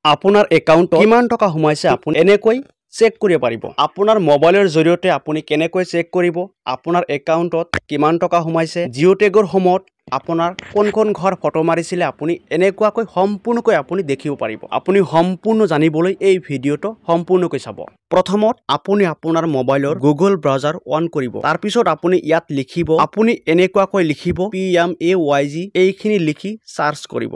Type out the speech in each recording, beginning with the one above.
আপোনাৰ একাউণ্টত কিমান টকা সোমাইছে আপুনি এনেকৈ চেক কৰিব পাৰিব। আপোনাৰ মোবাইলৰ জৰিয়তে আপুনি কেনেকৈ চেক কৰিব আপোনাৰ একাউণ্টত কিমান টকা সোমাইছে, জিঅ' টেগৰ সময়ত আপোনাৰ কোন ঘৰ ফটো মাৰিছিলে আপুনি এনেকুৱাকৈ সম্পূৰ্ণকৈ আপুনি দেখিব পাৰিব। আপুনি সম্পূৰ্ণ জানিবলৈ এই ভিডিঅ'টো সম্পূৰ্ণকৈ চাব। প্ৰথমত আপুনি আপোনাৰ মোবাইলৰ গুগল ব্ৰাউজাৰ অন কৰিব। তাৰ পিছত আপুনি ইয়াত লিখিব, আপুনি এনেকুৱাকৈ লিখিব PMAYG এইখিনি লিখি সাৰ্চ কৰিব।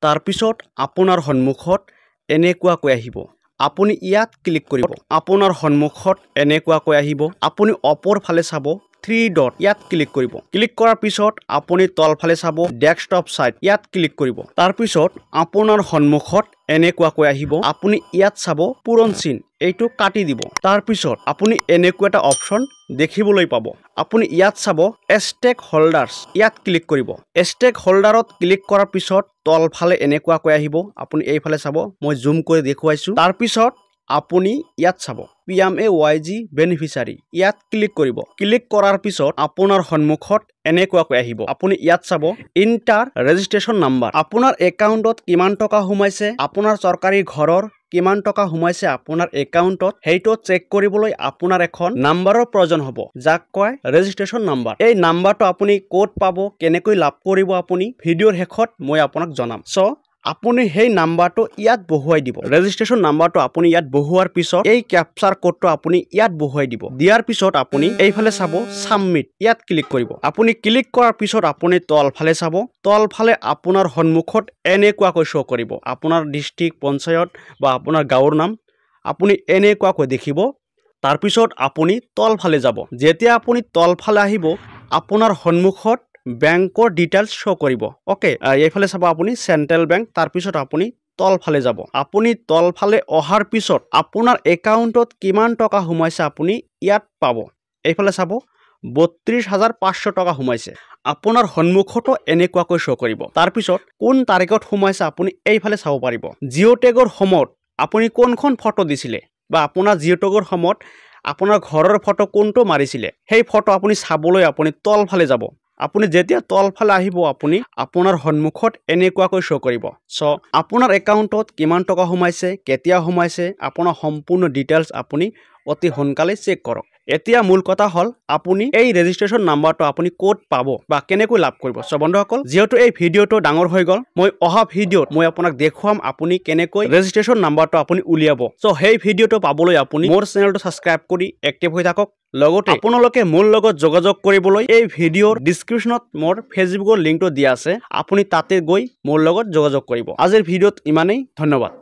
তাৰ পিছত আপোনাৰ সন্মুখত এনেকুৱাকৈ আহিব। আপুনি ইয়াত ক্লিক কৰিব। আপোনাৰ সন্মুখত এনেকুৱাকৈ আহিব। আপুনি ওপৰ ফালে চাব 3 ডট ইয়াত ক্লিক কৰিব। ক্লিক কৰাৰ পিছত আপুনি তলফালে চাব ডেস্কটপ সাইট ইয়াত ক্লিক কৰিব। তাৰ পিছত আপোনাৰ সন্মুখত এনেকুৱাকৈ আহিব। আপুনি ইয়াত চাব পূৰণ চিন এইটো কাটি দিব। তাৰ পিছত আপুনি এনেকুৱা এটা অপচন দেখিবলৈ পাব। আপুনি ইয়াত চাব ষ্টেক হোল্ডাৰ্ছ ইয়াত ক্লিক কৰিব। ষ্টেক হোল্ডাৰত ক্লিক কৰাৰ পিছত তলফালে এনেকুৱাকৈ আহিব। আপুনি এইফালে চাব, মই জুম কৰি দেখুৱাইছো। তাৰ পিছত আপুনি ইয়াত চাব PMAYG বেনিফিচিয়াৰী ইয়াত ক্লিক কৰিব। ক্লিক কৰাৰ পিছত আপোনাৰ সন্মুখত এনেকুৱাকৈ আহিব। আপুনি ইয়াত চাব ইণ্টাৰ ৰেজিষ্ট্ৰেশ্যন নাম্বাৰ, আপোনাৰ একাউণ্টত কিমান টকা সোমাইছে, আপোনাৰ চৰকাৰী ঘৰৰ কিমান টকা সোমাইছে আপোনাৰ একাউণ্টত, সেইটো চেক কৰিবলৈ আপোনাৰ এখন নাম্বাৰৰ প্ৰয়োজন হ'ব, যাক কয় ৰেজিষ্ট্ৰেশ্যন নাম্বাৰ। এই নাম্বাৰটো আপুনি ক'ত পাব, কেনেকৈ লাভ কৰিব আপুনি ভিডিঅ'ৰ শেষত মই আপোনাক জনাম। আপুনি সেই নাম্বাৰটো ইয়াত বহুৱাই দিব। ৰেজিষ্ট্ৰেশ্যন নাম্বাৰটো আপুনি ইয়াত বহুৱাৰ পিছত এই কেপচাৰ কোডটো আপুনি ইয়াত বহুৱাই দিব। দিয়াৰ পিছত আপুনি এইফালে চাব সাবমিট ইয়াত ক্লিক কৰিব। আপুনি ক্লিক কৰাৰ পিছত আপুনি তলফালে চাব, তলফালে আপোনাৰ সন্মুখত এনেকুৱাকৈ শ্ব' কৰিব আপোনাৰ ডিষ্ট্ৰিক্ট পঞ্চায়ত বা আপোনাৰ গাঁৱৰ নাম আপুনি এনেকুৱাকৈ দেখিব। তাৰ পিছত আপুনি তলফালে যাব। যেতিয়া আপুনি তলফালে আহিব আপোনাৰ সন্মুখত বেংকৰ ডিটেইলছ শ্ব' কৰিব। ওকে, এইফালে চাব আপুনি চেণ্ট্ৰেল বেংক। তাৰ পিছত আপুনি তলফালে যাব। আপুনি তলফালে অহাৰ পিছত আপোনাৰ একাউণ্টত কিমান টকা সোমাইছে আপুনি ইয়াত পাব। এইফালে চাব 32,500 টকা সোমাইছে। আপোনাৰ সন্মুখতো এনেকুৱাকৈ শ্ব' কৰিব। তাৰ পিছত কোন তাৰিখত সোমাইছে আপুনি এইফালে চাব পাৰিব। জিঅ' টেগৰ সময়ত আপুনি কোনখন ফটো দিছিলে বা আপোনাৰ জিঅ' টেগৰ সময়ত আপোনাৰ ঘৰৰ ফটো কোনটো মাৰিছিলে সেই ফটো আপুনি চাবলৈ আপুনি তলফালে যাব। আপুনি যেতিয়া তলফালে আহিব আপুনি আপোনাৰ সন্মুখত এনেকুৱাকৈ শ্ব' কৰিব। আপোনাৰ একাউণ্টত কিমান টকা সোমাইছে, কেতিয়া সোমাইছে, আপোনাৰ সম্পূৰ্ণ ডিটেইলছ আপুনি অতি সোনকালে চেক কৰক। এতিয়া মূল কথা হ'ল আপুনি এই ৰেজিষ্ট্ৰেশ্যন নাম্বাৰটো আপুনি ক'ত পাব বা কেনেকৈ লাভ কৰিব। বন্ধুসকল, যিহেতু এই ভিডিঅ'টো ডাঙৰ হৈ গ'ল, মই অহা ভিডিঅ'ত মই আপোনাক দেখুৱাম আপুনি কেনেকৈ ৰেজিষ্ট্ৰেশ্যন নাম্বাৰটো আপুনি উলিয়াব। সেই ভিডিঅ'টো পাবলৈ আপুনি মোৰ চেনেলটো ছাবস্ক্ৰাইব কৰি এক্টিভ হৈ থাকক। লগতে আপোনালোকে মোৰ লগত যোগাযোগ কৰিবলৈ এই ভিডিঅ'ৰ ডিছক্ৰিপশ্যনত মোৰ ফেচবুকৰ লিংকটো দিয়া আছে, আপুনি তাতে গৈ মোৰ লগত যোগাযোগ কৰিব। আজিৰ ভিডিঅ'ত ইমানেই, ধন্যবাদ।